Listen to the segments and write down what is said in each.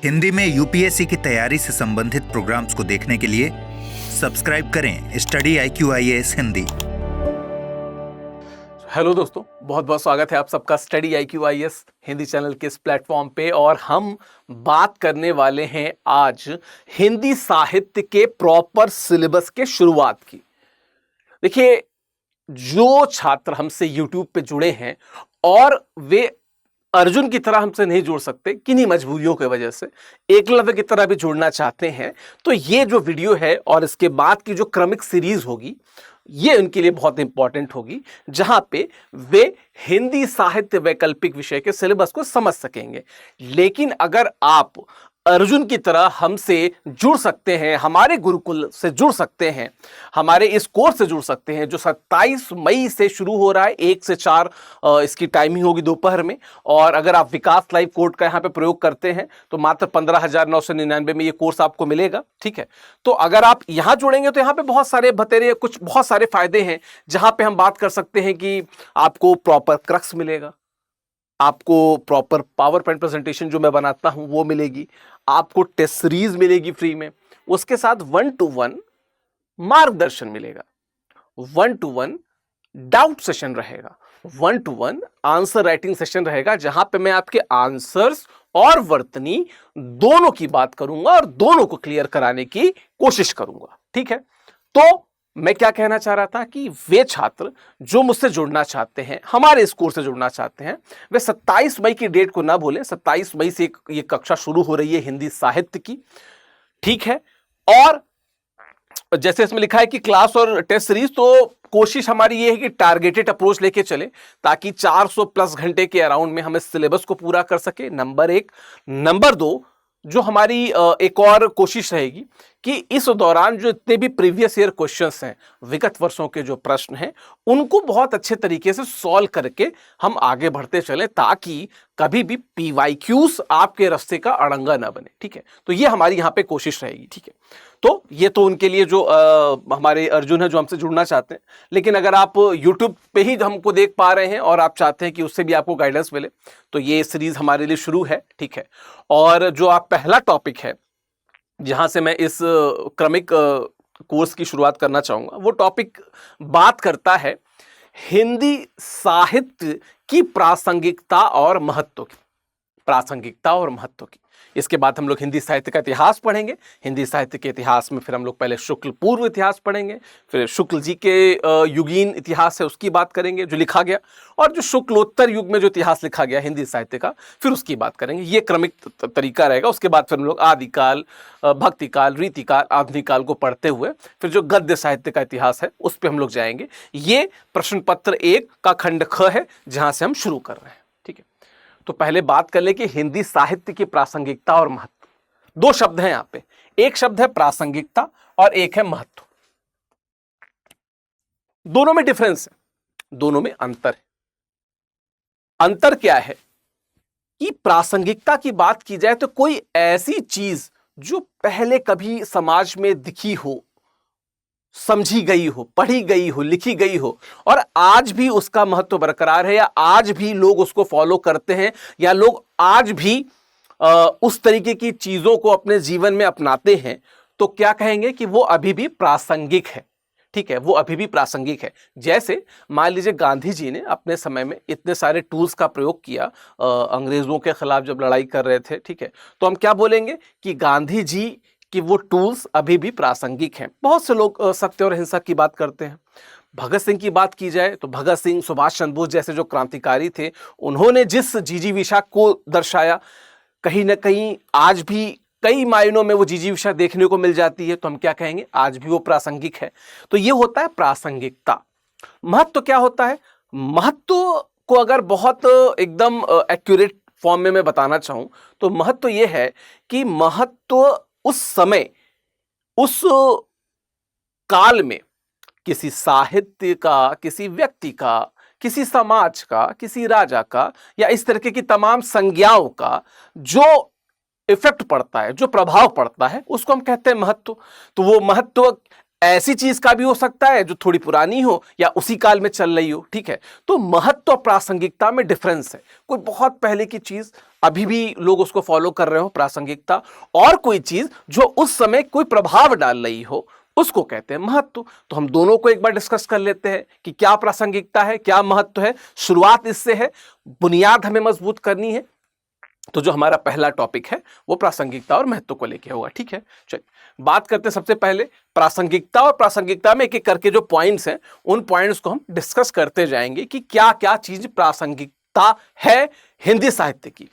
हिंदी में यूपीएससी की तैयारी से संबंधित प्रोग्राम्स को देखने के लिए सब्सक्राइब करें स्टडी IQIAS हिंदी। हेलो दोस्तों, बहुत बहुत स्वागत है आप सबका स्टडी IQIAS हिंदी चैनल के इस प्लेटफॉर्म पे। और हम बात करने वाले हैं आज हिंदी साहित्य के प्रॉपर सिलेबस के शुरुआत की। देखिए, जो छात्र हमसे YouTube पे जुड़े हैं और वे अर्जुन की तरह हमसे नहीं जुड़ सकते किन्हीं मजबूरियों की वजह से, एकलव्य की तरह भी जुड़ना चाहते हैं, तो ये जो वीडियो है और इसके बाद की जो क्रमिक सीरीज होगी ये उनके लिए बहुत इंपॉर्टेंट होगी, जहां पे वे हिंदी साहित्य वैकल्पिक विषय के सिलेबस को समझ सकेंगे। लेकिन अगर आप अर्जुन की तरह हमसे जुड़ सकते हैं, हमारे गुरुकुल से जुड़ सकते हैं, हमारे इस कोर्स से जुड़ सकते हैं जो 27 मई से शुरू हो रहा है, 1 से 4 इसकी टाइमिंग होगी दोपहर में। और अगर आप विकास लाइव कोड का यहाँ पे प्रयोग करते हैं तो मात्र 15,999 में ये कोर्स आपको मिलेगा। ठीक है, तो अगर आप यहाँ जुड़ेंगे तो यहाँ पे बहुत सारे भतेरे, बहुत सारे फायदे हैं, जहां पे हम बात कर सकते हैं कि आपको प्रॉपर क्रक्स मिलेगा, आपको प्रॉपर पावर पॉइंट प्रेजेंटेशन जो मैं बनाता हूं वो मिलेगी, आपको टेस्ट सीरीज मिलेगी फ्री में, उसके साथ 1-to-1 मार्गदर्शन मिलेगा, 1-to-1 डाउट सेशन रहेगा, 1-to-1 आंसर राइटिंग सेशन रहेगा, जहां पे मैं आपके आंसर्स और वर्तनी दोनों की बात करूंगा और दोनों को क्लियर कराने की कोशिश करूंगा। ठीक है, तो मैं क्या कहना चाह रहा था कि वे छात्र जो मुझसे जुड़ना चाहते हैं, हमारे इस कोर्स से जुड़ना चाहते हैं, वे 27 मई की डेट को ना भूलें। 27 मई से ये कक्षा शुरू हो रही है हिंदी साहित्य की। ठीक है, और जैसे इसमें लिखा है कि क्लास और टेस्ट सीरीज, तो कोशिश हमारी ये है कि टारगेटेड अप्रोच लेके चले ताकि 400 प्लस घंटे के अराउंड में हम इस सिलेबस को पूरा कर सके, नंबर 1। नंबर 2, जो हमारी एक और कोशिश रहेगी कि इस दौरान जो इतने भी प्रीवियस ईयर क्वेश्चंस हैं, विगत वर्षों के जो प्रश्न हैं, उनको बहुत अच्छे तरीके से सॉल्व करके हम आगे बढ़ते चलें ताकि कभी भी PYQs आपके रास्ते का अड़ंगा ना बने। ठीक है, तो ये हमारी यहाँ पे कोशिश रहेगी। ठीक है, तो ये तो उनके लिए जो हमारे अर्जुन है जो हमसे जुड़ना चाहते हैं। लेकिन अगर आप YouTube पे ही हमको देख पा रहे हैं और आप चाहते हैं कि उससे भी आपको गाइडेंस मिले, तो ये सीरीज हमारे लिए शुरू है। ठीक है, और जो आप पहला टॉपिक है जहां से मैं इस क्रमिक कोर्स की शुरुआत करना चाहूंगा, वो टॉपिक बात करता है हिंदी साहित्य की प्रासंगिकता और महत्व की। प्रासंगिकता और महत्व की। इसके बाद हम लोग हिंदी साहित्य का इतिहास पढ़ेंगे। हिंदी साहित्य के इतिहास में फिर हम लोग पहले शुक्ल पूर्व इतिहास पढ़ेंगे, फिर शुक्ल जी के युगीन इतिहास है उसकी बात करेंगे जो लिखा गया, और जो शुक्लोत्तर युग में जो इतिहास लिखा गया हिंदी साहित्य का, फिर उसकी बात करेंगे। ये क्रमिक तरीका रहेगा। उसके बाद फिर हम लोग आदिकाल, भक्तिकाल, रीतिकाल, आधुनिक काल को पढ़ते हुए फिर जो गद्य साहित्य का इतिहास है उस पर हम लोग जाएंगे। ये प्रश्न पत्र 1 का खंड ख है जहां से हम शुरू कर रहे हैं। ठीक है, तो पहले बात कर ले कि हिंदी साहित्य की प्रासंगिकता और महत्व। 2 शब्द हैं यहां पे, एक शब्द है प्रासंगिकता और एक है महत्व। दोनों में डिफरेंस है, दोनों में अंतर है। अंतर क्या है कि प्रासंगिकता की बात की जाए तो कोई ऐसी चीज जो पहले कभी समाज में दिखी हो, समझी गई हो, पढ़ी गई हो, लिखी गई हो, और आज भी उसका महत्व बरकरार है, या आज भी लोग उसको फॉलो करते हैं, या लोग आज भी उस तरीके की चीजों को अपने जीवन में अपनाते हैं, तो क्या कहेंगे कि वो अभी भी प्रासंगिक है। ठीक है, वो अभी भी प्रासंगिक है। जैसे मान लीजिए गांधी जी ने अपने समय में इतने सारे टूल्स का प्रयोग किया अंग्रेजों के खिलाफ जब लड़ाई कर रहे थे। ठीक है, तो हम क्या बोलेंगे कि गांधी जी कि वो टूल्स अभी भी प्रासंगिक हैं। बहुत से लोग सत्य और अहिंसा की बात करते हैं। भगत सिंह की बात की जाए तो भगत सिंह, सुभाष चंद्र बोस जैसे जो क्रांतिकारी थे, उन्होंने जिस जिजीविषा को दर्शाया, कहीं ना कहीं आज भी कई मायनों में वो जिजीविषा देखने को मिल जाती है, तो हम क्या कहेंगे, आज भी वो प्रासंगिक है। तो ये होता है प्रासंगिकता। महत्व क्या होता है? महत्व को अगर बहुत एकदम एक्यूरेट फॉर्म में मैं बताना चाहूं तो महत्व ये है कि महत्व उस समय, उस काल में किसी साहित्य का, किसी व्यक्ति का, किसी समाज का, किसी राजा का, या इस तरीके की तमाम संज्ञाओं का जो इफेक्ट पड़ता है, जो प्रभाव पड़ता है, उसको हम कहते हैं महत्व। तो वो महत्व ऐसी चीज का भी हो सकता है जो थोड़ी पुरानी हो या उसी काल में चल रही हो। ठीक है, तो महत्व और प्रासंगिकता में डिफरेंस है। कोई बहुत पहले की चीज अभी भी लोग उसको फॉलो कर रहे हो, प्रासंगिकता। और कोई चीज जो उस समय कोई प्रभाव डाल रही हो उसको कहते हैं महत्व। तो हम दोनों को एक बार डिस्कस कर लेते हैं कि क्या प्रासंगिकता है, क्या महत्व है। शुरुआत इससे है, बुनियाद हमें मजबूत करनी है। तो जो हमारा पहला टॉपिक है वो प्रासंगिकता और महत्व को लेके होगा। ठीक है, चलिए बात करते हैं सबसे पहले प्रासंगिकता। और प्रासंगिकता में एक एक करके जो पॉइंट्स हैं उन पॉइंट्स को हम डिस्कस करते जाएंगे कि क्या क्या चीज प्रासंगिकता है हिंदी साहित्य की।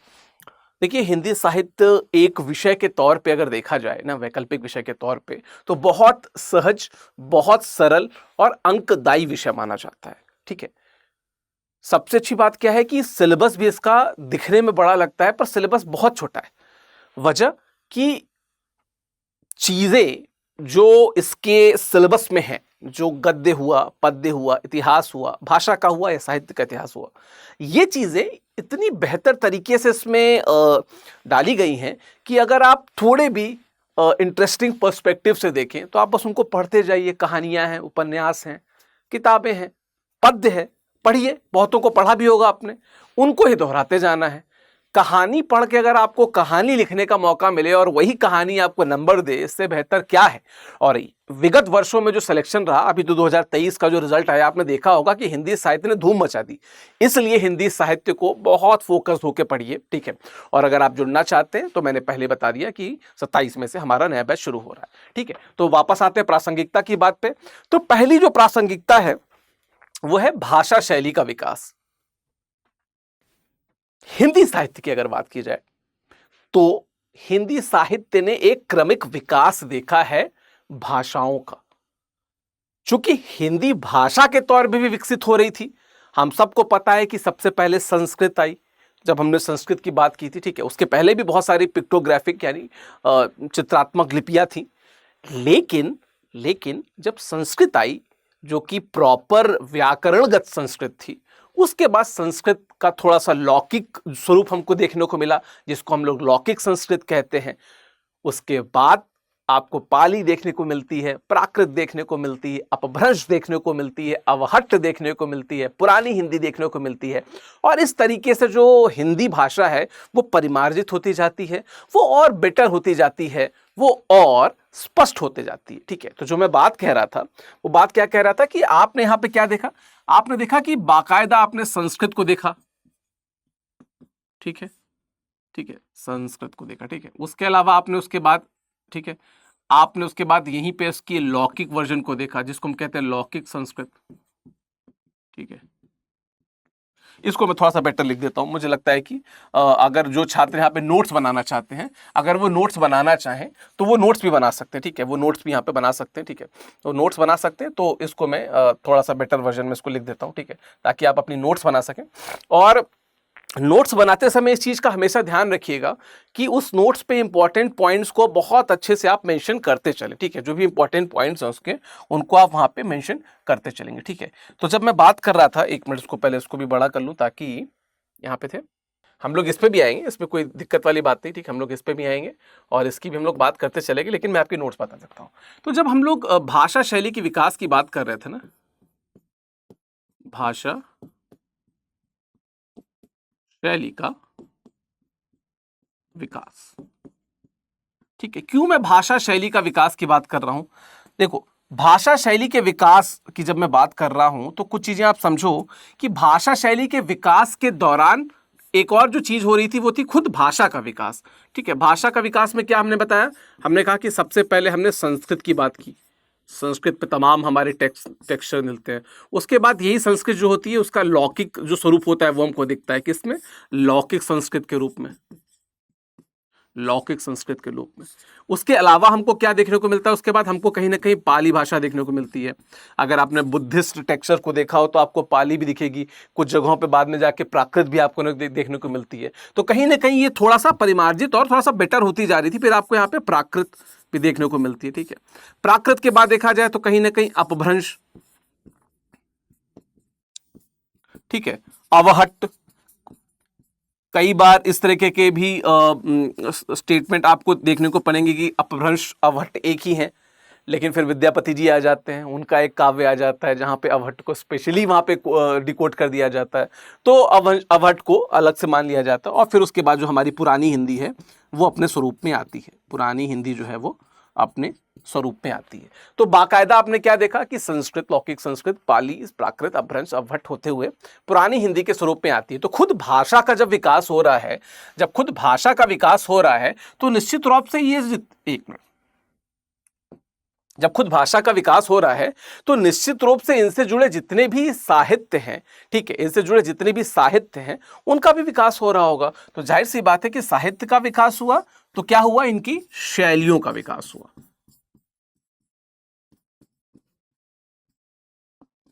देखिए, हिंदी साहित्य एक विषय के तौर पे अगर देखा जाए ना, वैकल्पिक विषय के तौर पे, तो बहुत सहज, बहुत सरल और अंकदायी विषय माना जाता है। ठीक है, सबसे अच्छी बात क्या है कि सिलेबस भी इसका दिखने में बड़ा लगता है पर सिलेबस बहुत छोटा है। वजह कि चीजें जो इसके सिलेबस में है, जो गद्य हुआ, पद्य हुआ, इतिहास हुआ, भाषा का हुआ या साहित्य का इतिहास हुआ, ये चीजें इतनी बेहतर तरीके से इसमें डाली गई हैं कि अगर आप थोड़े भी इंटरेस्टिंग पर्सपेक्टिव से देखें तो आप बस उनको पढ़ते जाइए। कहानियां हैं, उपन्यास हैं, किताबें हैं, पद्य है, पढ़िए। बहुतों को पढ़ा भी होगा आपने, उनको ही दोहराते जाना है। कहानी पढ़ के अगर आपको कहानी लिखने का मौका मिले और वही कहानी आपको नंबर दे, इससे बेहतर क्या है। और विगत वर्षों में जो सिलेक्शन रहा, अभी तो 2023 का जो रिजल्ट आया, आपने देखा होगा कि हिंदी साहित्य ने धूम मचा दी। इसलिए हिंदी साहित्य को बहुत फोकस होकर पढ़िए। ठीक है, और अगर आप जुड़ना चाहते हैं तो मैंने पहले बता दिया कि 27 में से हमारा नया बैच शुरू हो रहा है। ठीक है, तो वापस आते हैं प्रासंगिकता की बात पे। तो पहली जो प्रासंगिकता है वो है भाषा शैली का विकास। हिंदी साहित्य की अगर बात की जाए तो हिंदी साहित्य ने एक क्रमिक विकास देखा है भाषाओं का। चूंकि हिंदी भाषा के तौर पे भी विकसित हो रही थी। हम सबको पता है कि सबसे पहले संस्कृत आई, जब हमने संस्कृत की बात की थी। ठीक है, उसके पहले भी बहुत सारी पिक्टोग्राफिक यानी चित्रात्मक लिपियां थी। लेकिन जब संस्कृत आई, जो कि प्रॉपर व्याकरणगत संस्कृत थी, उसके बाद संस्कृत का थोड़ा सा लौकिक स्वरूप हमको देखने को मिला, जिसको हम लोग लौकिक संस्कृत कहते हैं। उसके बाद आपको पाली देखने को मिलती है, प्राकृत देखने को मिलती है, अपभ्रंश देखने को मिलती है, अवहट्ट देखने को मिलती है, पुरानी हिंदी देखने को मिलती है। और इस तरीके से जो हिंदी भाषा है वो परिमार्जित होती जाती है, वो और बेटर होती जाती है, वो और स्पष्ट होते जाती है। ठीक है, तो जो मैं बात कह रहा था वो बात क्या कह रहा था कि आपने यहां पे क्या देखा, आपने देखा कि बाकायदा आपने संस्कृत को देखा। ठीक है, संस्कृत को देखा। ठीक है, उसके अलावा आपने उसके बाद, ठीक है, आपने उसके बाद यहीं पे इसकी लौकिक वर्जन को देखा, जिसको हम कहते हैं लौकिक संस्कृत। ठीक है, इसको मैं थोड़ा सा बेटर लिख देता हूं। मुझे लगता है कि अगर जो छात्र यहाँ पे नोट्स बनाना चाहते हैं, अगर वो नोट्स बनाना चाहें तो वो नोट्स भी बना सकते हैं। ठीक है, वो नोट्स भी यहाँ पे बना सकते हैं। ठीक है, तो नोट्स बना सकते हैं। तो इसको मैं थोड़ा सा बेटर वर्जन में इसको लिख देता हूँ। ठीक है, ताकि आप अपनी नोट्स बना सकें। और नोट्स बनाते समय इस चीज का हमेशा ध्यान रखिएगा कि उस नोट्स पे इंपॉर्टेंट पॉइंट्स को बहुत अच्छे से आप मेंशन करते चले। ठीक है, जो भी इंपॉर्टेंट पॉइंट्स हैं उसके, उनको आप वहां पे मेंशन करते चलेंगे। ठीक है, तो जब मैं बात कर रहा था, एक मिनट इसको पहले इसको भी बड़ा कर लूं ताकि यहाँ पे थे हम लोग, इस पे भी आएंगे, इसमें कोई दिक्कत वाली बात नहीं। ठीक, हम लोग इस पे भी आएंगे और इसकी भी हम लोग बात करते चलेंगे, लेकिन मैं आपके नोट्स बता सकता हूँ। तो जब हम लोग भाषा शैली की विकास की बात कर रहे थे ना, भाषा शैली का विकास, ठीक है, क्यों मैं भाषा शैली का विकास की बात कर रहा हूं। देखो, भाषा शैली के विकास की जब मैं बात कर रहा हूं तो कुछ चीजें आप समझो कि भाषा शैली के विकास के दौरान एक और जो चीज हो रही थी वो थी खुद भाषा का विकास। ठीक है, भाषा का विकास में क्या हमने बताया, हमने कहा कि सबसे पहले हमने संस्कृत की बात की, संस्कृत पे तमाम हमारे टेक्सचर मिलते हैं। उसके बाद यही संस्कृत जो होती है उसका लौकिक जो स्वरूप होता है वो हमको दिखता है किसमें, लौकिक संस्कृत के रूप में, लौकिक संस्कृत के रूप में। उसके अलावा हमको क्या देखने को मिलता है, उसके बाद हमको कहीं ना कहीं पाली भाषा देखने को मिलती है। अगर आपने बुद्धिस्ट टेक्सचर को देखा हो तो आपको पाली भी दिखेगी, कुछ जगहों पे बाद में जाके प्राकृत भी आपको देखने को मिलती है। तो कहीं ना कहीं ये थोड़ा सा परिमार्जित और थोड़ा सा बेटर होती जा रही थी, फिर आपको यहाँ पे प्राकृत भी देखने को मिलती है। ठीक है, प्राकृत के बाद देखा जाए तो कहीं ना कहीं अपभ्रंश, ठीक है, अवहट्ट, कई बार इस तरीके के भी स्टेटमेंट आपको देखने को पड़ेंगे कि अपभ्रंश अवहट्ट एक ही है। लेकिन फिर विद्यापति जी आ जाते हैं, उनका एक काव्य आ जाता है जहाँ पे अवहट को स्पेशली वहाँ पे डिकोड कर दिया जाता है, तो अवहट को अलग से मान लिया जाता है। और फिर उसके बाद जो हमारी पुरानी हिंदी है वो अपने स्वरूप में आती है, पुरानी हिंदी जो है वो अपने स्वरूप में आती है। तो बाकायदा आपने क्या देखा कि संस्कृत, लौकिक संस्कृत, पाली, प्राकृत, अपभ्रंश, अवहट होते हुए पुरानी हिंदी के स्वरूप में आती है। तो खुद भाषा का जब विकास हो रहा है, जब खुद भाषा का विकास हो रहा है, तो निश्चित रूप से ये एक मिनट जब खुद भाषा का विकास हो रहा है तो निश्चित रूप से इनसे जुड़े जितने भी साहित्य हैं, ठीक है, इनसे जुड़े जितने भी साहित्य हैं उनका भी विकास हो रहा होगा। तो जाहिर सी बात है कि साहित्य का विकास हुआ तो क्या हुआ, इनकी शैलियों का विकास हुआ,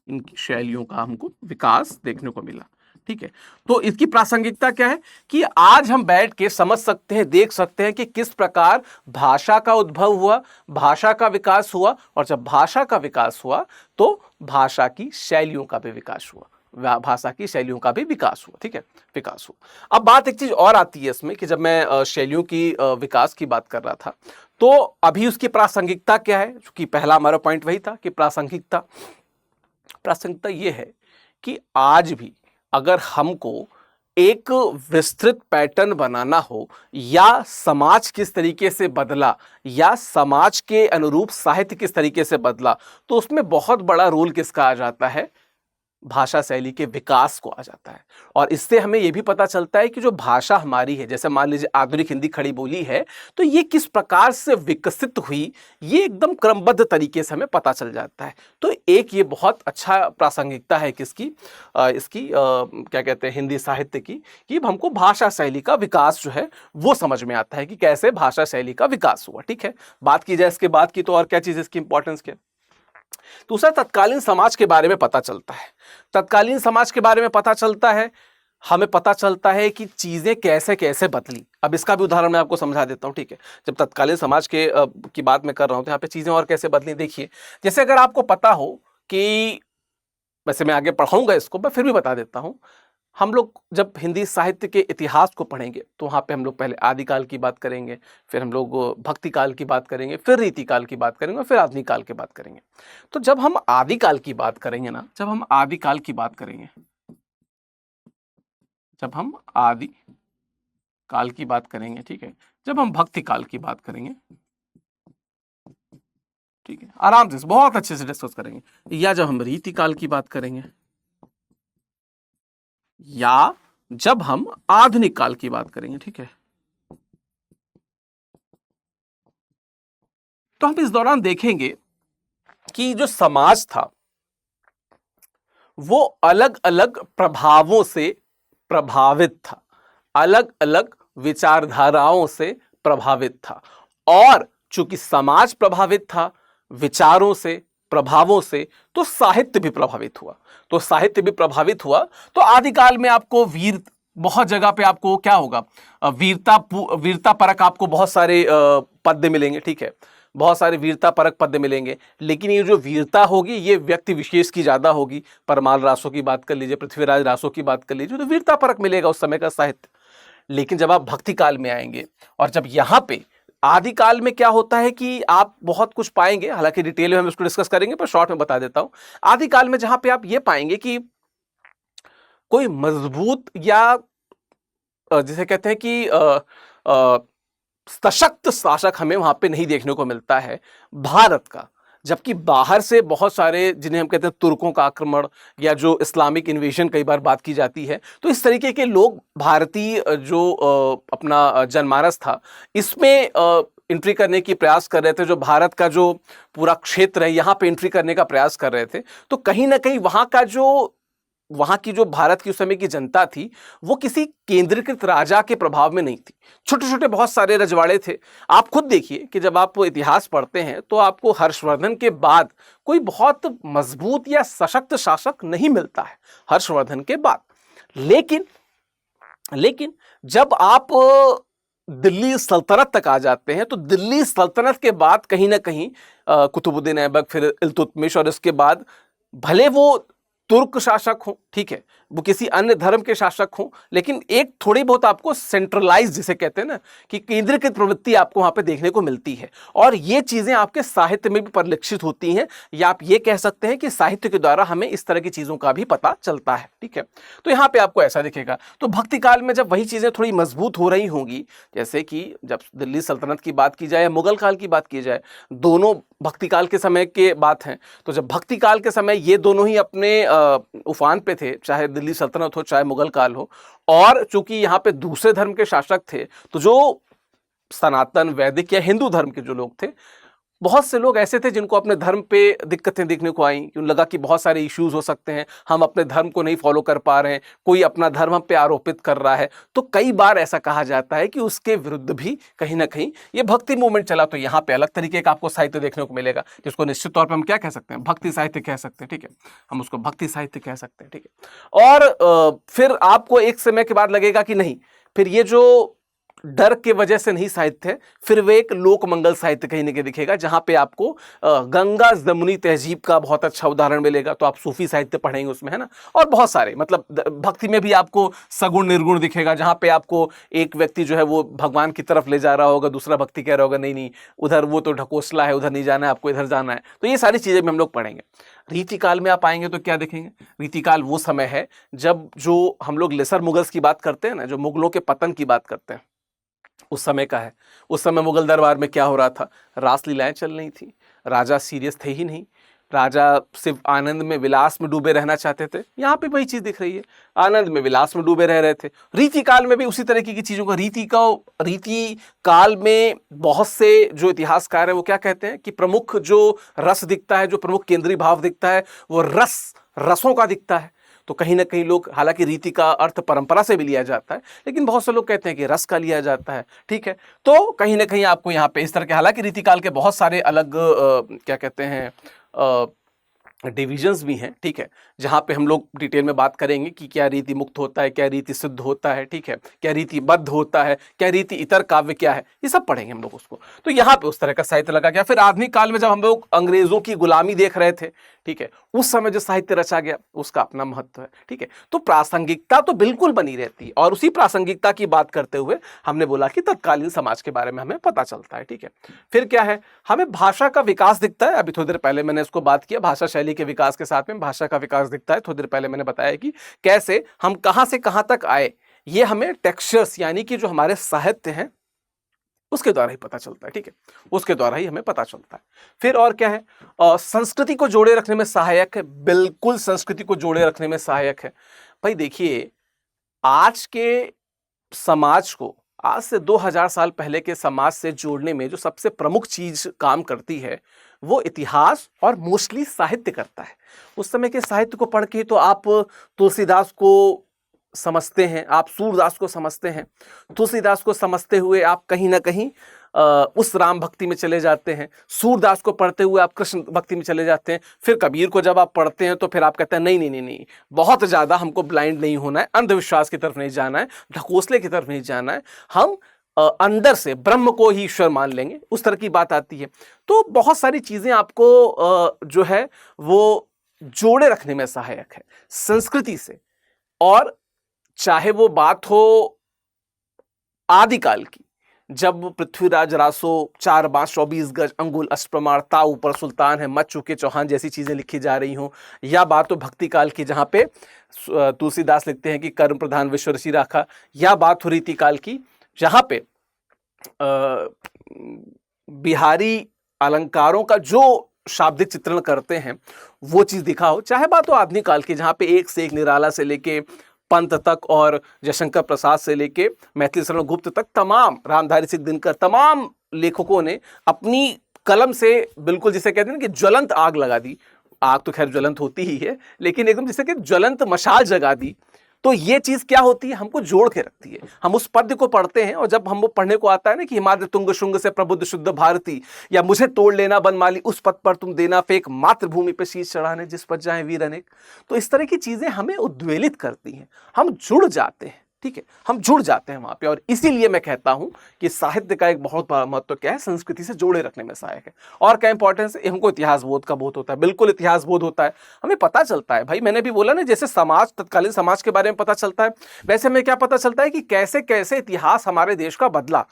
इनकी शैलियों का हमको विकास देखने को मिला। ठीक है, तो इसकी प्रासंगिकता क्या है कि आज हम बैठ के समझ सकते हैं, देख सकते हैं कि किस प्रकार भाषा का उद्भव हुआ, भाषा का विकास हुआ, और जब भाषा का विकास हुआ तो भाषा की शैलियों का भी विकास हुआ, भाषा की शैलियों का भी विकास हुआ। ठीक है, विकास हुआ। अब बात एक चीज और आती है इसमें कि जब मैं शैलियों की विकास की बात कर रहा था तो अभी उसकी प्रासंगिकता क्या है, क्योंकि पहला हमारा पॉइंट वही था कि प्रासंगिकता ये है कि आज भी अगर हमको एक विस्तृत पैटर्न बनाना हो, या समाज किस तरीके से बदला, या समाज के अनुरूप साहित्य किस तरीके से बदला, तो उसमें बहुत बड़ा रोल किसका आ जाता है, भाषा शैली के विकास को आ जाता है। और इससे हमें यह भी पता चलता है कि जो भाषा हमारी है, जैसे मान लीजिए आधुनिक हिंदी खड़ी बोली है, तो ये किस प्रकार से विकसित हुई, ये एकदम क्रमबद्ध तरीके से हमें पता चल जाता है। तो एक ये बहुत अच्छा प्रासंगिकता है किसकी, इसकी क्या कहते हैं, हिंदी साहित्य की, कि हमको भाषा शैली का विकास जो है वो समझ में आता है कि कैसे भाषा शैली का विकास हुआ। ठीक है, बात की जाए इसके बाद की तो और क्या चीज, इसकी इंपॉर्टेंस क्या। दूसरा, तत्कालीन समाज के बारे में पता चलता है। तत्कालीन समाज के बारे में पता चलता है, हमें पता चलता है कि चीजें कैसे कैसे बदली। अब इसका भी उदाहरण मैं आपको समझा देता हूं। ठीक है, जब तत्कालीन समाज के की बात मैं कर रहा हूं तो यहाँ पे चीजें और कैसे बदली देखिए। जैसे अगर आपको पता हो कि, वैसे मैं आगे पढ़ाऊंगा इसको, मैं फिर भी बता देता हूं, हम लोग जब हिंदी साहित्य के इतिहास को पढ़ेंगे तो वहाँ पे हम लोग पहले आदिकाल की बात करेंगे, फिर हम लोग भक्ति काल की बात करेंगे, फिर रीतिकाल की बात करेंगे, फिर आधुनिक काल की बात करेंगे। तो जब हम आदिकाल की बात करेंगे ना, जब हम आदिकाल की बात करेंगे, जब हम आदि काल की बात करेंगे, ठीक है, जब हम भक्ति काल की बात करेंगे, ठीक है, आराम से बहुत अच्छे से डिस्कस करेंगे, या जब हम रीतिकाल की बात करेंगे, या जब हम आधुनिक काल की बात करेंगे, ठीक है, तो हम इस दौरान देखेंगे कि जो समाज था वो अलग अलग प्रभावों से प्रभावित था, अलग अलग विचारधाराओं से प्रभावित था। और चूंकि समाज प्रभावित था विचारों से, प्रभावों से, तो साहित्य भी प्रभावित हुआ। तो साहित्य भी प्रभावित हुआ तो आदिकाल में आपको वीर, बहुत जगह पे आपको क्या होगा, वीरता परक आपको बहुत सारे पद्य मिलेंगे। ठीक है, बहुत सारे वीरता परक पद्य मिलेंगे, लेकिन ये जो वीरता होगी ये व्यक्ति विशेष की ज्यादा होगी। परमाल रासो की बात कर लीजिए, पृथ्वीराज रासो की बात कर लीजिए, तो वीरता परक मिलेगा उस समय का साहित्य। लेकिन जब आप भक्ति काल में आएंगे, और जब यहाँ पे आदिकाल में क्या होता है कि आप बहुत कुछ पाएंगे, हालांकि डिटेल में हम इसको डिस्कस करेंगे, पर शॉर्ट में बता देता हूं। आदिकाल में जहां पे आप ये पाएंगे कि कोई मजबूत या जिसे कहते हैं कि सशक्त शासक हमें वहां पे नहीं देखने को मिलता है भारत का। जबकि बाहर से बहुत सारे, जिन्हें हम कहते हैं तुर्कों का आक्रमण, या जो इस्लामिक इन्वेजन कई बार बात की जाती है, तो इस तरीके के लोग भारतीय जो अपना जनमानस था इसमें एंट्री करने की प्रयास कर रहे थे। जो भारत का जो पूरा क्षेत्र है यहाँ पे एंट्री करने का प्रयास कर रहे थे। तो कहीं ना कहीं वहां की जो भारत की उस समय की जनता थी वो किसी केंद्रीकृत राजा के प्रभाव में नहीं थी। छोटे छोटे बहुत सारे रजवाड़े थे। आप खुद देखिए कि जब आप इतिहास पढ़ते हैं तो आपको हर्षवर्धन के बाद कोई बहुत मजबूत या सशक्त शासक नहीं मिलता है, हर्षवर्धन के बाद। लेकिन जब आप दिल्ली सल्तनत तक आ जाते हैं तो दिल्ली सल्तनत के बाद कहीं ना कहीं कुतुबुद्दीन ऐबक, फिर इल्तुतमिश, और इसके बाद भले वो तुर्क शासक हो, ठीक है, वो किसी अन्य धर्म के शासक हों, लेकिन एक थोड़ी बहुत आपको सेंट्रलाइज जिसे कहते हैं ना कि केंद्रीकृत प्रवृत्ति आपको वहां पे देखने को मिलती है। और ये चीजें आपके साहित्य में भी परिलक्षित होती हैं, या आप ये कह सकते हैं कि साहित्य के द्वारा हमें इस तरह की चीजों का भी पता चलता है। ठीक है, तो यहाँ पे आपको ऐसा दिखेगा। तो भक्ति काल में जब वही चीजें थोड़ी मजबूत हो रही होंगी, जैसे कि जब दिल्ली सल्तनत की बात की जाए या मुगल काल की बात की जाए, दोनों भक्ति काल के समय के बात हैं। तो जब भक्ति काल के समय ये दोनों ही अपने उफान पे थे, चाहे दिल्ली सल्तनत हो चाहे मुगल काल हो, और चूंकि यहाँ पे दूसरे धर्म के शासक थे, तो जो सनातन वैदिक या हिंदू धर्म के जो लोग थे, बहुत से लोग ऐसे थे जिनको अपने धर्म पे दिक्कतें देखने को आई, क्यों लगा कि बहुत सारे इश्यूज हो सकते हैं, हम अपने धर्म को नहीं फॉलो कर पा रहे हैं, कोई अपना धर्म हम पे आरोपित कर रहा है। तो कई बार ऐसा कहा जाता है कि उसके विरुद्ध भी कहीं ना कहीं ये भक्ति मूवमेंट चला। तो यहाँ पे अलग तरीके का आपको साहित्य देखने को मिलेगा, जिसको निश्चित तौर पर हम क्या कह सकते हैं, भक्ति साहित्य कह सकते हैं। ठीक है, हम उसको भक्ति साहित्य कह सकते हैं। ठीक है, और फिर आपको एक समय के बाद लगेगा कि नहीं, फिर ये जो डर के वजह से नहीं साहित्य है, फिर वे एक लोक मंगल साहित्य कहीं ना कहीं दिखेगा, जहां पे आपको गंगा जमुनी तहजीब का बहुत अच्छा उदाहरण मिलेगा। तो आप सूफी साहित्य पढ़ेंगे उसमें, है ना, और बहुत सारे, मतलब भक्ति में भी आपको सगुण निर्गुण दिखेगा, जहां पे आपको एक व्यक्ति जो है वो भगवान की तरफ ले जा रहा होगा, दूसरा भक्ति कह रहा होगा नहीं नहीं उधर वो तो ढकोसला है, उधर नहीं जाना है, आपको इधर जाना है। तो ये सारी चीजें भी हम लोग पढ़ेंगे। रीतिकाल में आप आएंगे तो क्या देखेंगे, रीतिकाल वो समय है जब जो हम लोग लेसर मुगल्स की बात करते हैं ना, जो मुगलों के पतन की बात करते हैं, उस समय का है। उस समय मुगल दरबार में क्या हो रहा था, रासलीलाएं चल रही थी, राजा सीरियस थे ही नहीं, राजा सिर्फ आनंद में विलास में डूबे रहना चाहते थे। यहाँ पे वही चीज दिख रही है, आनंद में विलास में डूबे रह रहे थे। रीति काल में भी उसी तरीके की चीजों का रीति काल में बहुत से जो इतिहासकार है वो क्या कहते हैं कि प्रमुख जो रस दिखता है, जो प्रमुख केंद्रीय भाव दिखता है, वो रसों का दिखता है। तो कहीं ना कहीं लोग, हालांकि रीति का अर्थ परंपरा से भी लिया जाता है, लेकिन बहुत से लोग कहते हैं कि रस का लिया जाता है। ठीक है, तो कहीं ना कहीं आपको यहाँ पे इस तरह के, हालांकि रीतिकाल के बहुत सारे अलग क्या कहते हैं डिविजन्स भी हैं। ठीक है, जहां पे हम लोग डिटेल में बात करेंगे कि क्या रीति मुक्त होता है, क्या रीति सिद्ध होता है, ठीक है, क्या रीति बद्ध होता है, क्या रीति इतर काव्य क्या है, ये सब पढ़ेंगे हम लोग उसको। तो यहाँ पे उस तरह का साहित्य लगा गया। फिर आधुनिक काल में जब हम लोग अंग्रेजों की गुलामी देख रहे थे, ठीक है, उस समय जो साहित्य रचा गया उसका अपना महत्व है। ठीक है, तो प्रासंगिकता तो बिल्कुल बनी रहती है, और उसी प्रासंगिकता की बात करते हुए हमने बोला कि तत्कालीन समाज के बारे में हमें पता चलता है। ठीक है, फिर क्या है, हमें भाषा का विकास दिखता है। अभी थोड़ी देर पहले मैंने इसको बात किया, भाषा शैली के विकास के साथ में भाषा का विकास दिखता है। थोड़ी देर पहले मैंने बताया कि कैसे हम कहां से कहां तक आए, ये हमें टेक्सचर्स यानी कि जो हमारे साहित्य हैं उसके द्वारा ही पता चलता है। ठीक है, उसके द्वारा ही हमें पता चलता है। फिर और क्या है, संस्कृति को जोड़े रखने में सहायक है, बिल्कुल संस्कृति को जोड़े रखने में सहायक है। भाई देखिए, आज के समाज को आज से 2000 साल पहले के समाज से जोड़ने में जो सबसे प्रमुख चीज काम करती है वो इतिहास और मोस्टली साहित्य करता है। उस समय के साहित्य को पढ़ के तो आप तुलसीदास को समझते हैं, आप सूरदास को समझते हैं, तुलसीदास को समझते हुए आप कहीं ना कहीं उस राम भक्ति में चले जाते हैं, सूरदास को पढ़ते हुए आप कृष्ण भक्ति में चले जाते हैं। फिर कबीर को जब आप पढ़ते हैं तो फिर आप कहते हैं नहीं नहीं नहीं नहीं, बहुत ज़्यादा हमको ब्लाइंड नहीं होना है, अंधविश्वास की तरफ नहीं जाना है, ढकोसले की तरफ नहीं जाना है, हम अंदर से ब्रह्म को ही ईश्वर मान लेंगे, उस तरह की बात आती है। तो बहुत सारी चीज़ें आपको जो है वो जोड़े रखने में सहायक है संस्कृति से। और चाहे वो बात हो आदिकाल की, जब पृथ्वीराज रासो 4 बांस 24 गज अंगुल अष्टप्रमाण ता ऊपर सुल्तान है मच चुके चौहान जैसी चीजें लिखी जा रही हों, या बात हो भक्ति काल की जहां पे तुलसीदास लिखते हैं कि कर्म प्रधान विश्व ऋषि राखा, या बात हो रीति काल की जहां पे बिहारी अलंकारों का जो शाब्दिक चित्रण करते हैं वो चीज दिखा हो, चाहे बात हो आधुनिक काल की जहां पे एक से एक निराला से लेके पंत तक और जयशंकर प्रसाद से लेके मैथिली शरण गुप्त तक तमाम रामधारी सिंह दिनकर तमाम लेखकों ने अपनी कलम से बिल्कुल जिसे कहते हैं कि ज्वलंत आग लगा दी। आग तो खैर ज्वलंत होती ही है, लेकिन एकदम जिसे कि ज्वलंत मशाल जगा दी। तो ये चीज क्या होती है, हमको जोड़ के रखती है। हम उस पद्य को पढ़ते हैं और जब हम वो पढ़ने को आता है ना कि हिमाद्रि तुंग शुंग से प्रबुद्ध शुद्ध भारती, या मुझे तोड़ लेना बनमाली उस पद पर तुम देना फेंक, मातृभूमि पे शीश चढ़ाने जिस पर जाए वीर अनेक, तो इस तरह की चीजें हमें उद्वेलित करती हैं, हम जुड़ जाते हैं। ठीक है, हम जुड़ जाते हैं वहां पे। और इसीलिए मैं कहता हूं कि साहित्य का एक बहुत बड़ा महत्व क्या है, संस्कृति से जोड़े रखने में सहायक है। और क्या इंपॉर्टेंस है, हमको इतिहास बोध का बोध होता है, बिल्कुल इतिहास बोध होता है, हमें पता चलता है भाई, मैंने भी बोला ना, जैसे समाज, तत्कालीन समाज के बारे में पता चलता है, वैसे हमें क्या पता चलता है कि कैसे कैसे इतिहास हमारे देश का बदला।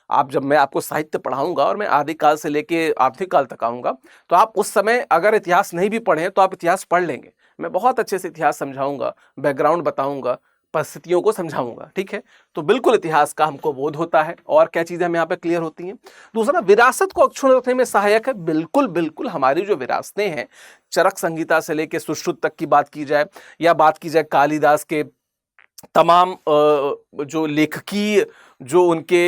आप, जब मैं आपको साहित्य पढ़ाऊंगा और मैं आदिकाल से लेके आधुनिक काल तक आऊंगा, तो आप उस समय अगर इतिहास नहीं भी पढ़े तो आप इतिहास पढ़ लेंगे। मैं बहुत अच्छे से इतिहास समझाऊंगा, बैकग्राउंड बताऊंगा, परिस्थितियों को समझाऊंगा, ठीक है। तो बिल्कुल इतिहास का हमको बोध होता है। और क्या चीजें हमें यहाँ पे क्लियर होती हैं। दूसरा, विरासत को अक्षुण्ण रखने में सहायक है। बिल्कुल बिल्कुल, हमारी जो विरासतें हैं, चरक संहिता से लेकर सुश्रुत तक की बात की जाए, या बात की जाए कालिदास के तमाम जो लेखकीय, जो उनके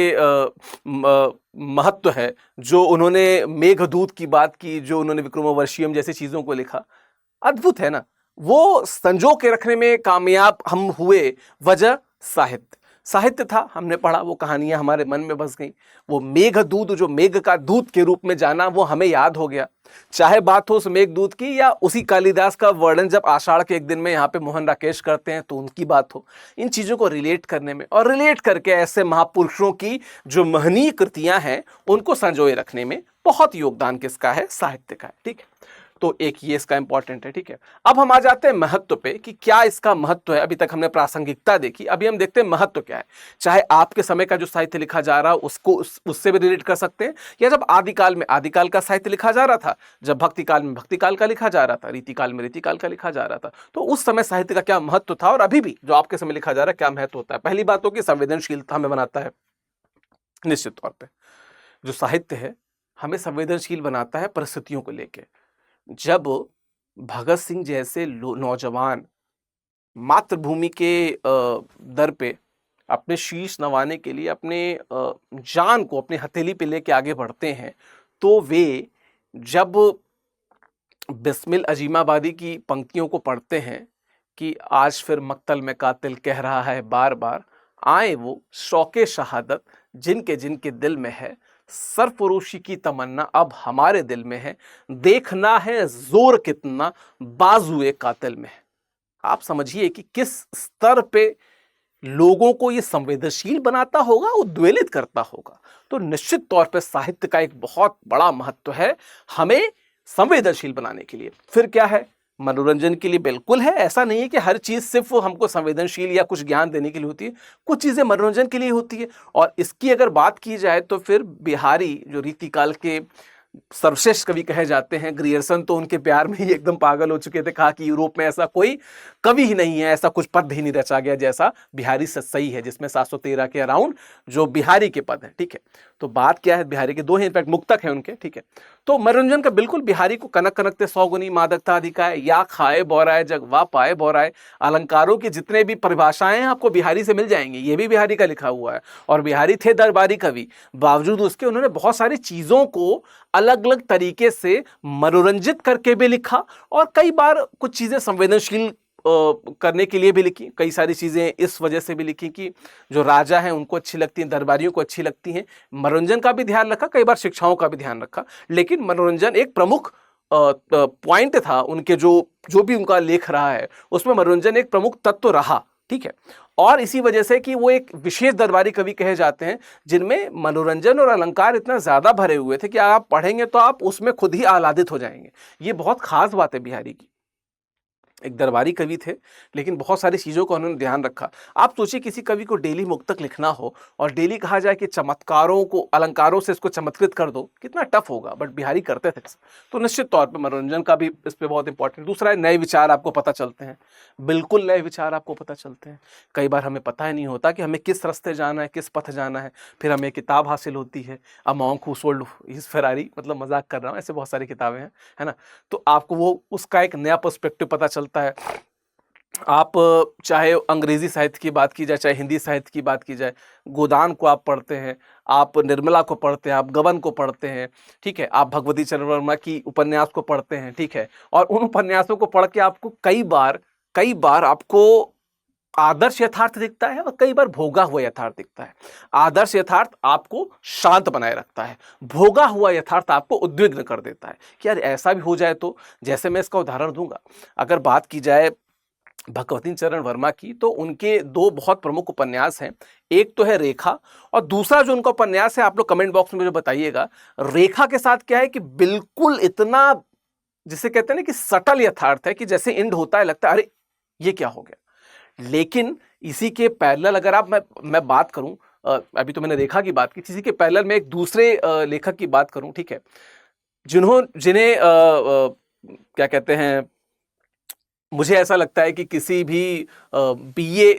महत्व है, जो उन्होंने मेघदूत की बात की, जो उन्होंने विक्रमोर्वशीयम जैसी चीजों को लिखा, अद्भुत है ना। वो संजो के रखने में कामयाब हम हुए, वजह साहित्य। साहित्य था, हमने पढ़ा, वो कहानियां हमारे मन में बस गई। वो मेघदूत, जो मेघ का दूत के रूप में जाना, वो हमें याद हो गया। चाहे बात हो उस मेघदूत की, या उसी कालिदास का वर्णन जब आषाढ़ के एक दिन में यहाँ पे मोहन राकेश करते हैं तो उनकी बात हो, इन चीजों को रिलेट करने में, और रिलेट करके ऐसे महापुरुषों की जो महनीय कृतियां हैं उनको संजोए रखने में बहुत योगदान किसका है, साहित्य का है, ठीक है। तो एक ये इसका इंपॉर्टेंट है, ठीक है। अब हम आ जाते हैं महत्व पे कि क्या इसका महत्व है। अभी तक हमने प्रासंगिकता देखी, अभी हम देखते हैं महत्व क्या है। चाहे आपके समय का जो साहित्य लिखा जा रहा है उसको उससे भी रिलेट कर सकते हैं, या जब आदिकाल में आदिकाल का साहित्य लिखा जा रहा था, जब भक्ति काल में भक्ति काल का लिखा जा रहा था, रीतिकाल में रीतिकाल का लिखा जा रहा था, तो उस समय साहित्य का क्या महत्व था, और अभी भी जो आपके समय लिखा जा रहा है क्या महत्व होता है। पहली बात हो कि संवेदनशीलता हमें बनाता है। निश्चित तौर पर जो साहित्य है हमें संवेदनशील बनाता है परिस्थितियों को लेकर। जब भगत सिंह जैसे नौजवान मातृभूमि के दर पे अपने शीश नवाने के लिए अपने जान को अपनी हथेली पे लेके आगे बढ़ते हैं, तो वे जब बिस्मिल अजीमाबादी की पंक्तियों को पढ़ते हैं कि आज फिर मक्तल में कातिल कह रहा है बार बार, आए वो शौके शहादत जिनके जिनके दिल में है, सरफरोशी की तमन्ना अब हमारे दिल में है, देखना है जोर कितना बाजुए कातिल में है। आप समझिए कि किस स्तर पे लोगों को ये संवेदनशील बनाता होगा, उद्वेलित करता होगा। तो निश्चित तौर पे साहित्य का एक बहुत बड़ा महत्व है हमें संवेदनशील बनाने के लिए। फिर क्या है, मनोरंजन के लिए बिल्कुल है। ऐसा नहीं है कि हर चीज सिर्फ हमको संवेदनशील या कुछ ज्ञान देने के लिए होती है, कुछ चीजें मनोरंजन के लिए होती है। और इसकी अगर बात की जाए तो फिर बिहारी, जो रीतिकाल के सर्वश्रेष्ठ कवि कहे जाते हैं, ग्रियर्सन, तो उनके प्यार में ही एकदम पागल हो चुके थे। कहा कि यूरोप में ऐसा कोई कवि ही नहीं है, ऐसा कुछ पद ही नहीं रचा गया जैसा बिहारी सत्सई है, जिसमें 713 के अराउंड जो बिहारी के पद है, ठीक है। तो बात क्या है, बिहारी के दो हैं, इनफैक्ट मुक्तक है उनके, ठीक है। तो मनोरंजन का बिल्कुल बिहारी को कनक कनकते 100 गुनी मादकता अधिकाय, या खाए बोराए जग वा पाए बोराए, अलंकारों की जितने भी परिभाषाएं हैं आपको बिहारी से मिल जाएंगी, ये भी बिहारी का लिखा हुआ है। और बिहारी थे दरबारी कवि, बावजूद उसके उन्होंने बहुत सारी चीजों को अलग अलग तरीके से मनोरंजित करके भी लिखा, और कई बार कुछ चीजें संवेदनशील करने के लिए भी लिखी। कई सारी चीजें इस वजह से भी लिखी कि जो राजा हैं उनको अच्छी लगती हैं, दरबारियों को अच्छी लगती हैं। मनोरंजन का भी ध्यान रखा, कई बार शिक्षाओं का भी ध्यान रखा, लेकिन मनोरंजन एक प्रमुख पॉइंट था उनके, जो भी उनका लेख रहा है उसमें मनोरंजन एक प्रमुख तत्व रहा, ठीक है। और इसी वजह से कि वो एक विशेष दरबारी कवि कहे जाते हैं जिनमें मनोरंजन और अलंकार इतना ज्यादा भरे हुए थे कि आप पढ़ेंगे तो आप उसमें खुद ही आह्लादित हो जाएंगे। ये बहुत खास बात है बिहारी की। एक दरबारी कवि थे, लेकिन बहुत सारी चीज़ों का उन्होंने ध्यान रखा। आप सोचिए किसी कवि को डेली मुक्तक लिखना हो और डेली कहा जाए कि चमत्कारों को, अलंकारों से इसको चमत्कृत कर दो, कितना टफ होगा, बट बिहारी करते थे। तो निश्चित तौर पे मनोरंजन का भी इस पे बहुत इंपॉर्टेंट। दूसरा है, नए विचार आपको पता चलते हैं, बिल्कुल नए विचार आपको पता चलते हैं। कई बार हमें पता ही नहीं होता कि हमें किस रास्ते जाना है, किस पथ जाना है, फिर हमें किताब हासिल होती है, among who sold his Ferrari, मतलब मजाक कर रहा हूँ, ऐसे बहुत सारी किताबें हैं, है ना। तो आपको वो उसका एक नया पर्सपेक्टिव पता चलता है। आप चाहे अंग्रेजी साहित्य की बात की जाए, चाहे हिंदी साहित्य की बात की जाए, गोदान को आप पढ़ते हैं, आप निर्मला को पढ़ते हैं, आप गबन को पढ़ते हैं, ठीक है, आप भगवती चरण वर्मा की उपन्यास को पढ़ते हैं, ठीक है। और उन उपन्यासों को पढ़ के आपको कई बार आपको आदर्श यथार्थ दिखता है और कई बार भोगा हुआ यथार्थ दिखता है। आदर्श यथार्थ आपको शांत बनाए रखता है, भोगा हुआ यथार्थ आपको उद्विग्न कर देता है कि यार ऐसा भी हो जाए तो। जैसे मैं इसका उदाहरण दूंगा, अगर बात की जाए भगवती चरण वर्मा की, तो उनके दो बहुत प्रमुख उपन्यास हैं। एक तो है रेखा, और दूसरा जो उनका उपन्यास है, आप लोग कमेंट बॉक्स में मुझे बताइएगा, रेखा के साथ क्या है कि बिल्कुल इतना, जिसे कहते हैं ना कि सटल यथार्थ है, कि जैसे एंड होता है लगता है अरे ये क्या हो गया। लेकिन इसी के पैरेलल अगर आप मैं बात करूं, अभी तो मैंने रेखा की बात की, इसी के पैरेलल में एक दूसरे लेखक की बात करूं, ठीक है, जिन्हें क्या कहते हैं, मुझे ऐसा लगता है कि किसी भी बीए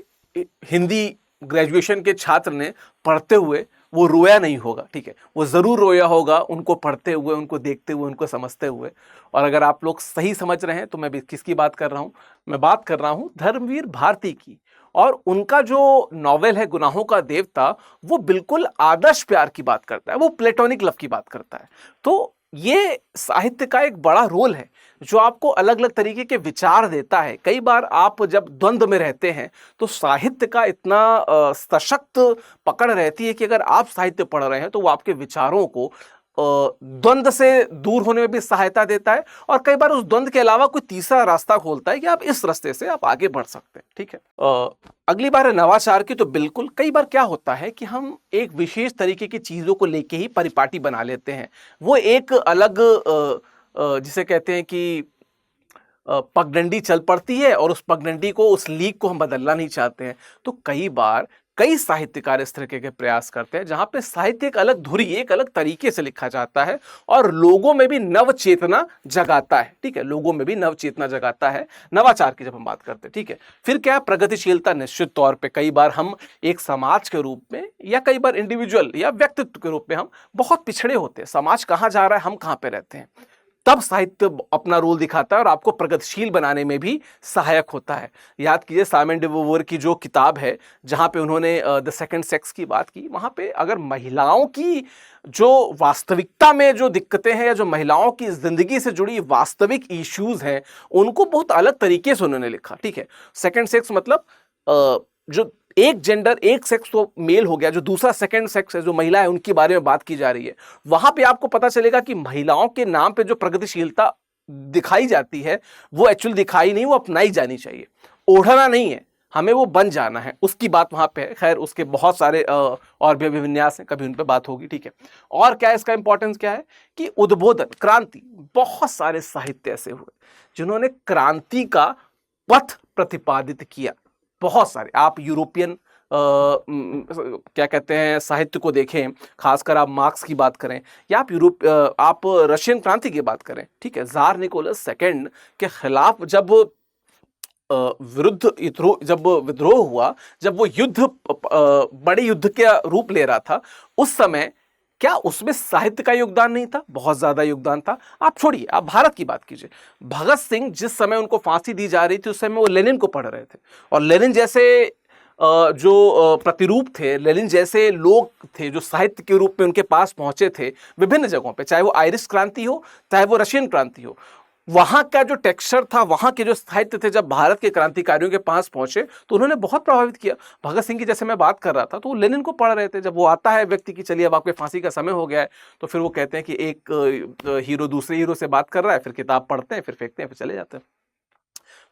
हिंदी ग्रेजुएशन के छात्र ने पढ़ते हुए वो रोया नहीं होगा, ठीक है, वो जरूर रोया होगा उनको पढ़ते हुए, उनको देखते हुए, उनको समझते हुए। और अगर आप लोग सही समझ रहे हैं तो मैं किसकी बात कर रहा हूं, मैं बात कर रहा हूं धर्मवीर भारती की। और उनका जो नॉवेल है गुनाहों का देवता, वो बिल्कुल आदर्श प्यार की बात करता है, वो प्लेटोनिक लव की बात करता है। तो ये साहित्य का एक बड़ा रोल है जो आपको अलग अलग तरीके के विचार देता है। कई बार आप जब द्वंद्व में रहते हैं तो साहित्य का इतना सशक्त पकड़ रहती है कि अगर आप साहित्य पढ़ रहे हैं तो वो आपके विचारों को द्वंद्व से दूर होने में भी सहायता देता है, और कई बार उस द्वंद्व के अलावा कोई तीसरा रास्ता खोलता है कि आप इस रास्ते से आप आगे बढ़ सकते हैं, ठीक है। अगली बार है नवाचार की। तो बिल्कुल कई बार क्या होता है कि हम एक विशेष तरीके की चीजों को लेके ही परिपाटी बना लेते हैं, वो एक अलग जिसे कहते हैं कि पगडंडी चल पड़ती है, और उस पगडंडी को, उस लीक को हम बदलना नहीं चाहते हैं। तो कई बार कई साहित्यकार इस तरीके के प्रयास करते हैं जहां पे साहित्य एक अलग धुरी, एक अलग तरीके से लिखा जाता है और लोगों में भी नव चेतना जगाता है, ठीक है, लोगों में भी नव चेतना जगाता है नवाचार की जब हम बात करते हैं, ठीक है। फिर क्या प्रगतिशीलता, निश्चित तौर पे कई बार हम एक समाज के रूप में या कई बार इंडिविजुअल या व्यक्तित्व के रूप में हम बहुत पिछड़े होते हैं। समाज कहाँ जा रहा है, हम कहाँ पे रहते हैं, तब साहित्य अपना रोल दिखाता है और आपको प्रगतिशील बनाने में भी सहायक होता है। याद कीजिए साइमन de Beauvoir की जो किताब है जहां पे उन्होंने द सेकंड सेक्स की बात की, वहां पे अगर महिलाओं की जो वास्तविकता में जो दिक्कतें हैं या जो महिलाओं की जिंदगी से जुड़ी वास्तविक इश्यूज हैं उनको बहुत अलग तरीके से उन्होंने लिखा, ठीक है। सेकंड सेक्स मतलब जो एक जेंडर, एक सेक्स तो मेल हो गया, जो दूसरा सेकंड सेक्स है, जो महिला है, उनके बारे में बात की जा रही है। वहां पे आपको पता चलेगा कि महिलाओं के नाम पे जो प्रगतिशीलता दिखाई जाती है वो एक्चुअल दिखाई नहीं, वो अपनाई जानी चाहिए। ओढ़ना नहीं है, हमें वो बन जाना है, उसकी बात वहां पे है। खैर उसके बहुत सारे और भी अभिविन्यास हैं, कभी उन पे बात होगी, ठीक है। और क्या है इसका इंपॉर्टेंस क्या है कि उद्बोधन, क्रांति, बहुत सारे साहित्य ऐसे हुए जिन्होंने क्रांति का पथ प्रतिपादित किया। बहुत सारे, आप यूरोपियन क्या कहते हैं साहित्य को देखें, खासकर आप मार्क्स की बात करें या आप रशियन क्रांति की बात करें, ठीक है। जार निकोलस सेकंड के खिलाफ जब विद्रोह हुआ, जब वो युद्ध बड़े युद्ध का रूप ले रहा था, उस समय क्या उसमें साहित्य का योगदान नहीं था? बहुत ज्यादा योगदान था। आप छोड़िए, आप भारत की बात कीजिए। भगत सिंह जिस समय उनको फांसी दी जा रही थी उस समय वो लेनिन को पढ़ रहे थे, और लेनिन जैसे जो प्रतिरूप थे, लेनिन जैसे लोग थे जो साहित्य के रूप में उनके पास पहुंचे थे विभिन्न जगहों पे, चाहे वो आयरिश क्रांति हो, चाहे वो रशियन क्रांति हो, वहां का जो टेक्सचर था, वहां के जो साहित्य थे, जब भारत के क्रांतिकारियों के पास पहुंचे तो उन्होंने बहुत प्रभावित किया। भगत सिंह की जैसे मैं बात कर रहा था तो वो लेनिन को पढ़ रहे थे। जब वो आता है व्यक्ति की, चलिए अब आपके फांसी का समय हो गया है, तो फिर वो कहते हैं कि एक हीरो दूसरे हीरो से बात कर रहा है, फिर किताब पढ़ते हैं, फिर फेंकते हैं, फिर चले जाते हैं।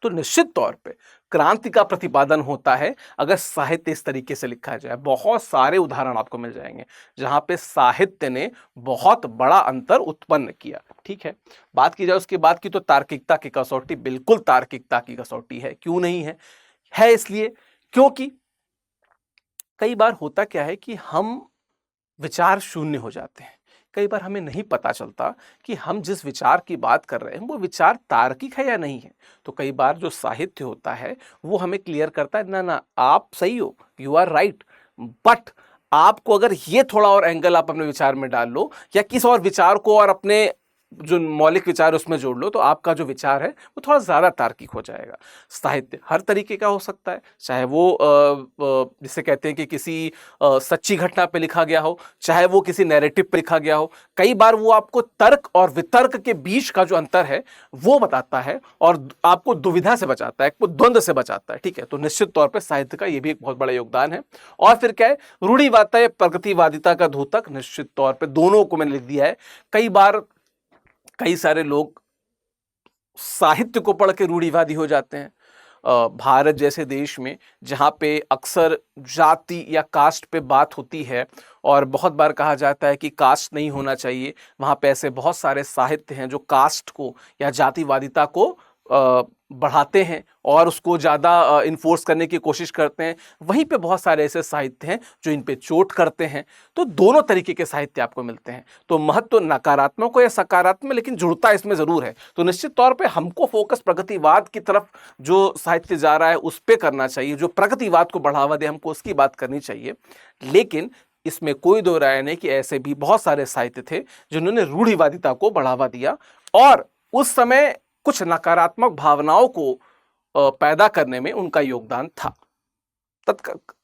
तो निश्चित तौर पे क्रांति का प्रतिपादन होता है अगर साहित्य इस तरीके से लिखा जाए। बहुत सारे उदाहरण आपको मिल जाएंगे जहां पे साहित्य ने बहुत बड़ा अंतर उत्पन्न किया, ठीक है। बात की जाए उसके बाद की, तो तार्किकता की कसौटी, बिल्कुल तार्किकता की कसौटी है। क्यों नहीं है? है इसलिए क्योंकि कई बार होता क्या है कि हम विचार शून्य हो जाते हैं। कई बार हमें नहीं पता चलता कि हम जिस विचार की बात कर रहे हैं वो विचार तार्किक है या नहीं है। तो कई बार जो साहित्य होता है वो हमें क्लियर करता है, ना ना आप सही हो, यू आर राइट, बट आपको अगर ये थोड़ा और एंगल आप अपने विचार में डाल लो या किस और विचार को और अपने जो मौलिक विचार उसमें जोड़ लो, तो आपका जो विचार है वो थोड़ा ज्यादा तार्किक हो जाएगा। साहित्य हर तरीके का हो सकता है, चाहे वो जिसे कहते हैं कि किसी सच्ची घटना पे लिखा गया हो, चाहे वो किसी नैरेटिव पे लिखा गया हो। कई बार वो आपको तर्क और वितर्क के बीच का जो अंतर है वो बताता है और आपको दुविधा से बचाता है, द्वंद्व से बचाता है, ठीक है। तो निश्चित तौर पर साहित्य का ये भी एक बहुत बड़ा योगदान है। और फिर क्या है, रूढ़िवादिता या प्रगतिवादिता का धोतक, निश्चित तौर पर दोनों को मैंने लिख दिया है। कई बार कई सारे लोग साहित्य को पढ़ के रूढ़िवादी हो जाते हैं, भारत जैसे देश में जहाँ पे अक्सर जाति या कास्ट पे बात होती है और बहुत बार कहा जाता है कि कास्ट नहीं होना चाहिए, वहाँ पे ऐसे बहुत सारे साहित्य हैं जो कास्ट को या जातिवादिता को बढ़ाते हैं और उसको ज़्यादा इन्फोर्स करने की कोशिश करते हैं। वहीं पे बहुत सारे ऐसे साहित्य हैं जो इन पे चोट करते हैं। तो दोनों तरीके के साहित्य आपको मिलते हैं। तो महत्व नकारात्मक हो या सकारात्मक, लेकिन जुड़ता इसमें ज़रूर है। तो निश्चित तौर पे हमको फोकस प्रगतिवाद की तरफ जो साहित्य जा रहा है उस पर करना चाहिए, जो प्रगतिवाद को बढ़ावा दे हमको उसकी बात करनी चाहिए। लेकिन इसमें कोई दो राय नहीं कि ऐसे भी बहुत सारे साहित्य थे जिन्होंने रूढ़िवादिता को बढ़ावा दिया और उस समय कुछ नकारात्मक भावनाओं को पैदा करने में उनका योगदान था।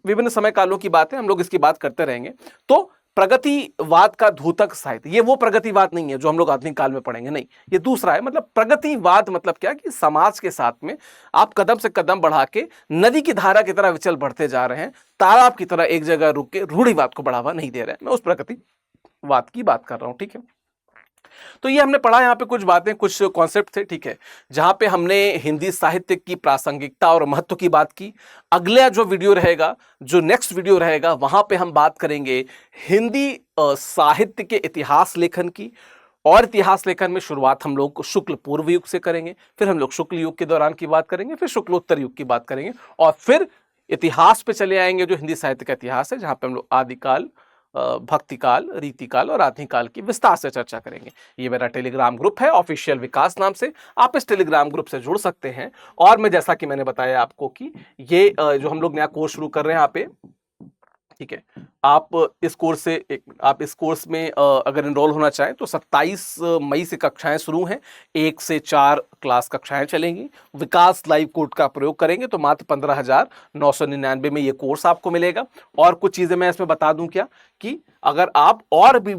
विभिन्न समय कालों की बात है, हम लोग इसकी बात करते रहेंगे। तो प्रगतिवाद का धूतक साहित्य, ये वो प्रगतिवाद नहीं है जो हम लोग आधुनिक काल में पढ़ेंगे, नहीं, ये दूसरा है। मतलब प्रगतिवाद मतलब क्या कि समाज के साथ में आप कदम से कदम बढ़ा के नदी की धारा की तरह विचल बढ़ते जा रहे हैं, तालाब की तरह एक जगह रुक के रूढ़िवाद को बढ़ावा नहीं दे रहे हैं। मैं उस प्रगतिवाद की बात कर रहा हूं, ठीक है। तो ये हमने पढ़ा, यहाँ पे कुछ बातें, कुछ कॉन्सेप्ट थे, ठीक है, जहां पे हमने हिंदी साहित्य की प्रासंगिकता और महत्व की बात की। अगला जो वीडियो रहेगा, जो नेक्स्ट वीडियो रहेगा, वहां पे हम बात करेंगे हिंदी साहित्य के इतिहास लेखन की। और इतिहास लेखन में शुरुआत हम लोग शुक्ल पूर्व युग से करेंगे, फिर हम लोग शुक्ल युग के दौरान की बात करेंगे, फिर शुक्लोत्तर युग की बात करेंगे और फिर इतिहास पे चले आएंगे जो हिंदी साहित्य का इतिहास है, जहां पे हम लोग आदिकाल, भक्तिकाल, रीतिकाल और आधुनिकाल की विस्तार से चर्चा करेंगे। ये मेरा टेलीग्राम ग्रुप है ऑफिशियल विकास नाम से, आप इस टेलीग्राम ग्रुप से जुड़ सकते हैं। और मैं जैसा कि मैंने बताया आपको कि ये जो हम लोग नया कोर्स शुरू कर रहे हैं यहाँ पे, ठीक है, आप इस कोर्स में अगर एनरोल होना चाहें तो 27 मई से कक्षाएं शुरू हैं। 1 से 4 क्लास कक्षाएं चलेंगी। विकास लाइव कोड का प्रयोग करेंगे तो मात्र 15,999 में ये कोर्स आपको मिलेगा। और कुछ चीज़ें मैं इसमें बता दूं क्या कि अगर आप और भी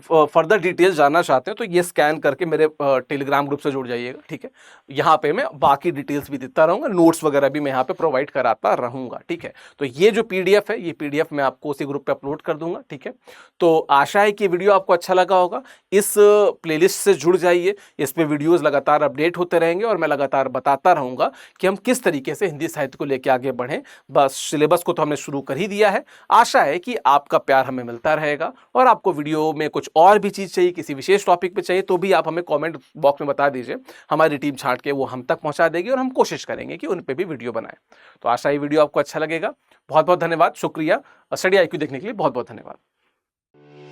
फर्दर डिटेल्स जानना चाहते हैं तो ये स्कैन करके मेरे टेलीग्राम ग्रुप से जुड़ जाइएगा, ठीक है। यहाँ पे मैं बाकी डिटेल्स भी देता रहूँगा, नोट्स वगैरह भी मैं यहाँ पे प्रोवाइड कराता रहूँगा, ठीक है। तो ये जो PDF है, ये PDF मैं आपको उसी ग्रुप पे अपलोड कर दूंगा, ठीक है। तो आशा है कि वीडियो आपको अच्छा लगा होगा। इस प्लेलिस्ट से जुड़ जाइए, इस पे वीडियोस लगातार अपडेट होते रहेंगे और मैं लगातार बताता रहूँगा कि हम किस तरीके से हिंदी साहित्य को लेकर आगे बढ़ें। बस सिलेबस को तो हमने शुरू कर ही दिया है। आशा है कि आपका प्यार हमें मिलता रहेगा और आपको वीडियो में कुछ और भी चीज़ चाहिए, किसी विशेष टॉपिक पे चाहिए तो भी आप हमें कमेंट बॉक्स में बता दीजिए। हमारी टीम छांट के वो हम तक पहुंचा देगी और हम कोशिश करेंगे कि उन पे भी वीडियो बनाएं। तो आशा है वीडियो आपको अच्छा लगेगा। बहुत बहुत धन्यवाद, शुक्रिया। स्टडी IQ देखने के लिए बहुत बहुत धन्यवाद।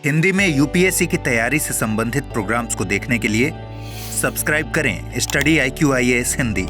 हिंदी में UPSC की तैयारी से संबंधित प्रोग्राम्स को देखने के लिए सब्सक्राइब करें स्टडी IQ IAS हिंदी।